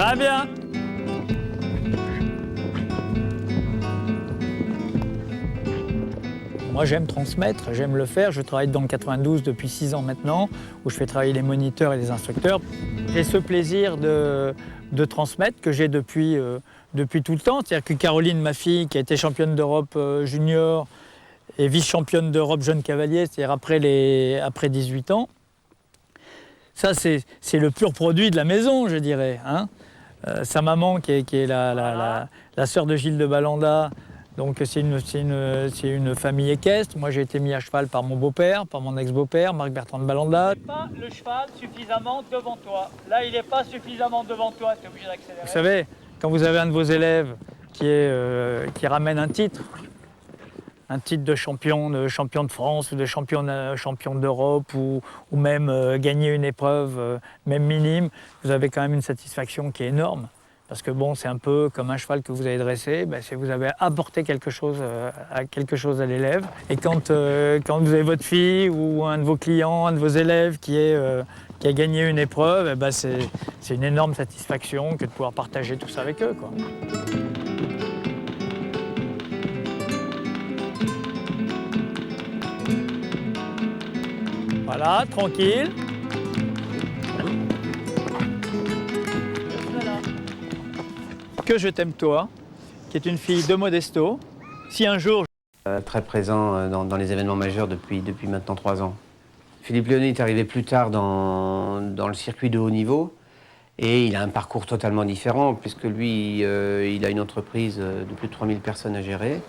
Très bien. Moi, j'aime transmettre, j'aime le faire. Je travaille dans le 92 depuis 6 ans maintenant, où je fais travailler les moniteurs et les instructeurs. J'ai ce plaisir de transmettre que j'ai depuis tout le temps. C'est-à-dire que Caroline, ma fille, qui a été championne d'Europe junior et vice-championne d'Europe jeune cavalier, c'est-à-dire après 18 ans, ça, c'est le pur produit de la maison, je dirais. Hein. Sa maman, qui est la sœur de Gilles de Balanda, donc c'est une famille équestre. Moi, j'ai été mis à cheval par mon beau-père, par mon ex-beau-père, Marc-Bertrand de Balanda. Pas le cheval suffisamment devant toi. Là, il n'est pas suffisamment devant toi, tu es obligé d'accélérer. Vous savez, quand vous avez un de vos élèves qui ramène un titre de champion de France ou de champion d'Europe ou même gagner une épreuve, même minime, vous avez quand même une satisfaction qui est énorme. Parce que bon, c'est un peu comme un cheval que vous avez dressé, c'est vous avez apporté quelque chose à l'élève. Et quand vous avez votre fille ou un de vos clients, un de vos élèves qui a gagné une épreuve, c'est une énorme satisfaction que de pouvoir partager tout ça avec eux, quoi. Voilà, tranquille. Que je t'aime toi, qui est une fille de Modesto. Si un jour... Très présent dans les événements majeurs depuis maintenant 3 ans. Philippe Lyonnet est arrivé plus tard dans le circuit de haut niveau et il a un parcours totalement différent puisque lui, il a une entreprise de plus de 3000 personnes à gérer.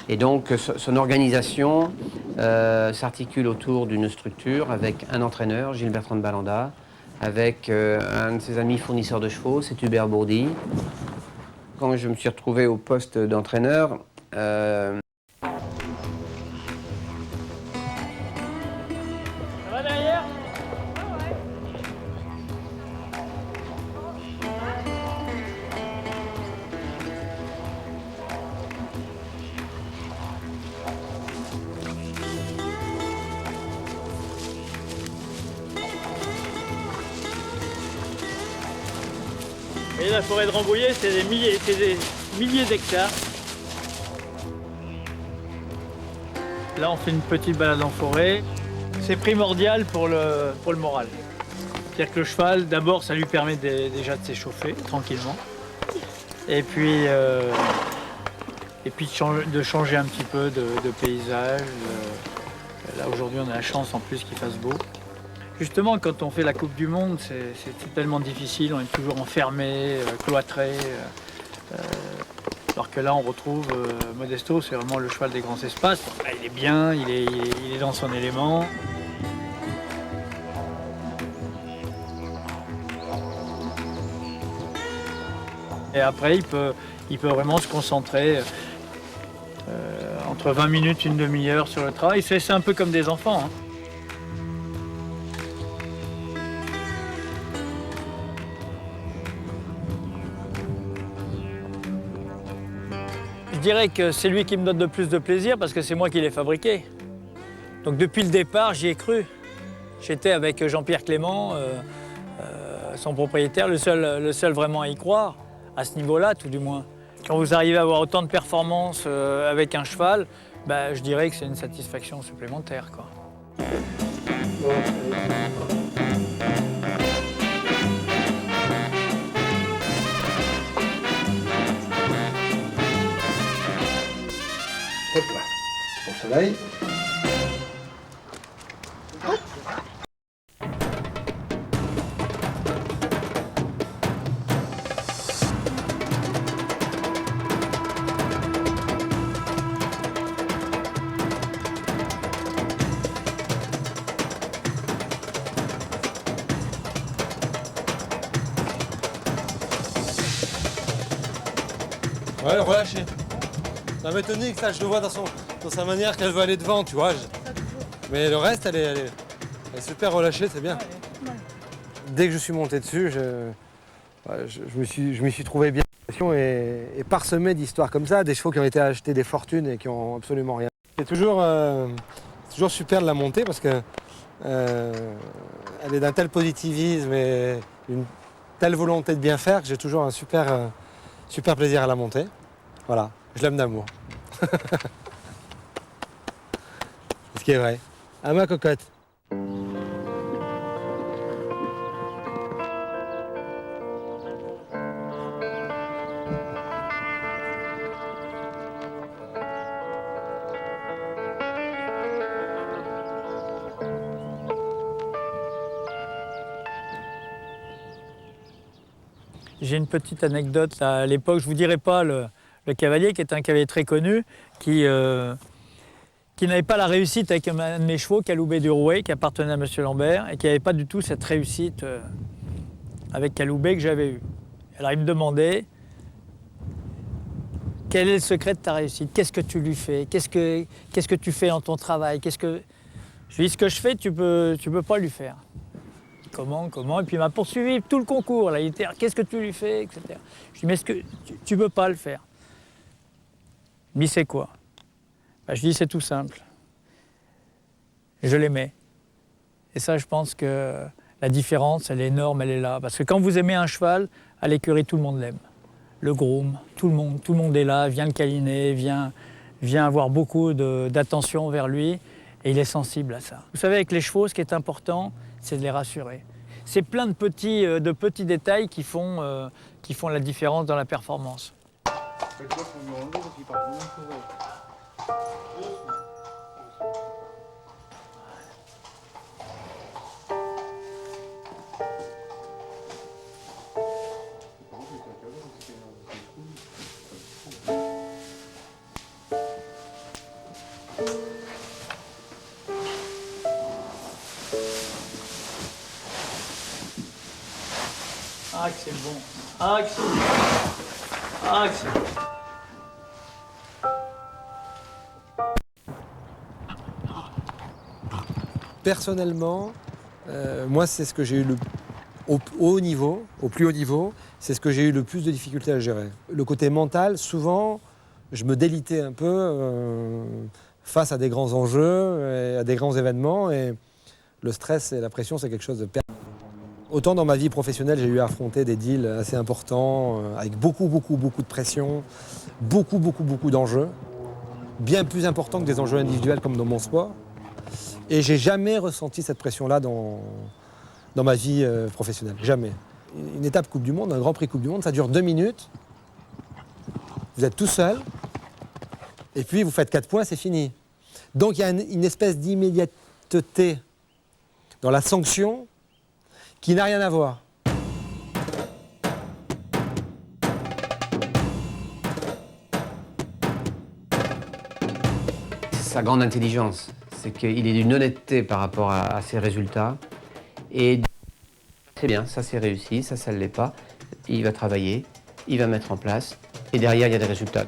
Et donc son organisation s'articule autour d'une structure avec un entraîneur, Gilles-Bertrand de Balanda, avec un de ses amis fournisseurs de chevaux, c'est Hubert Bourdi. Quand je me suis retrouvé au poste d'entraîneur, Ça va derrière ? Et la forêt de Rambouillet, c'est des milliers d'hectares. Là, on fait une petite balade en forêt. C'est primordial pour le moral. C'est-à-dire que le cheval, d'abord, ça lui permet déjà de s'échauffer tranquillement. Et puis de changer un petit peu de paysage. Là, aujourd'hui, on a la chance en plus qu'il fasse beau. Justement, quand on fait la Coupe du Monde, c'est tellement difficile, on est toujours enfermé, cloîtré. Alors que là, on retrouve Modesto, c'est vraiment le cheval des grands espaces. Là, il est bien, il est dans son élément. Et après, il peut vraiment se concentrer entre 20 minutes, une demi-heure sur le travail. C'est un peu comme des enfants. Hein. Je dirais que c'est lui qui me donne le plus de plaisir parce que c'est moi qui l'ai fabriqué. Donc depuis le départ, j'y ai cru. J'étais avec Jean-Pierre Clément, son propriétaire, le seul vraiment à y croire, à ce niveau-là tout du moins. Quand vous arrivez à avoir autant de performances avec un cheval, je dirais que c'est une satisfaction supplémentaire, quoi. Hop là, au soleil. Ouais, relâcher. Ça m'étonne que ça, je le vois dans sa manière qu'elle veut aller devant, tu vois. Mais le reste, elle est super relâchée, c'est bien. Dès que je suis monté dessus, je m'y suis trouvé bien. Et parsemé d'histoires comme ça, des chevaux qui ont été achetés des fortunes et qui ont absolument rien. C'est toujours super de la monter parce que elle est d'un tel positivisme et telle volonté de bien faire que j'ai toujours un super plaisir à la monter. Voilà, je l'aime d'amour. Ce qui est vrai. À ma cocotte. J'ai une petite anecdote là. À l'époque, je ne vous dirai pas le cavalier, qui est un cavalier très connu, qui n'avait pas la réussite avec un de mes chevaux, Caloubet du Rouet, qui appartenait à M. Lambert, et qui n'avait pas du tout cette réussite avec Caloubet que j'avais eue. Alors il me demandait, quel est le secret de ta réussite? Qu'est-ce que tu lui fais? Qu'est-ce que tu fais dans ton travail? Je lui dis, ce que je fais, tu peux pas lui faire. Comment? Et puis il m'a poursuivi tout le concours. Là, il était, qu'est-ce que tu lui fais, etc. Je dis, mais est-ce que tu peux pas le faire? Il me dit, c'est quoi? Ben, je dis, c'est tout simple. Je l'aimais. Et ça, je pense que la différence, elle est énorme, elle est là. Parce que quand vous aimez un cheval, à l'écurie, tout le monde l'aime. Le groom, tout le monde est là, vient le câliner, vient avoir beaucoup d'attention vers lui. Et il est sensible à ça. Vous savez, avec les chevaux, ce qui est important, c'est de les rassurer. C'est plein de petits détails qui font la différence dans la performance. Ah, que c'est bon. Ah, que c'est bon. Ah, que c'est bon. Personnellement, moi, c'est ce que j'ai eu au plus haut niveau, c'est ce que j'ai eu le plus de difficultés à gérer. Le côté mental, souvent, je me délitais un peu face à des grands enjeux, et à des grands événements, et le stress et la pression, c'est quelque chose de Autant dans ma vie professionnelle, j'ai eu à affronter des deals assez importants, avec beaucoup de pression, beaucoup d'enjeux, bien plus importants que des enjeux individuels comme dans mon sport. Et j'ai jamais ressenti cette pression-là dans ma vie professionnelle, jamais. Une étape Coupe du Monde, un Grand Prix Coupe du Monde, ça dure 2 minutes. Vous êtes tout seul, et puis vous faites 4 points, c'est fini. Donc il y a une espèce d'immédiateté dans la sanction qui n'a rien à voir. Sa grande intelligence, c'est qu'il est d'une honnêteté par rapport à ses résultats. Et c'est bien, ça c'est réussi, ça ne l'est pas. Il va travailler, il va mettre en place, et derrière il y a des résultats.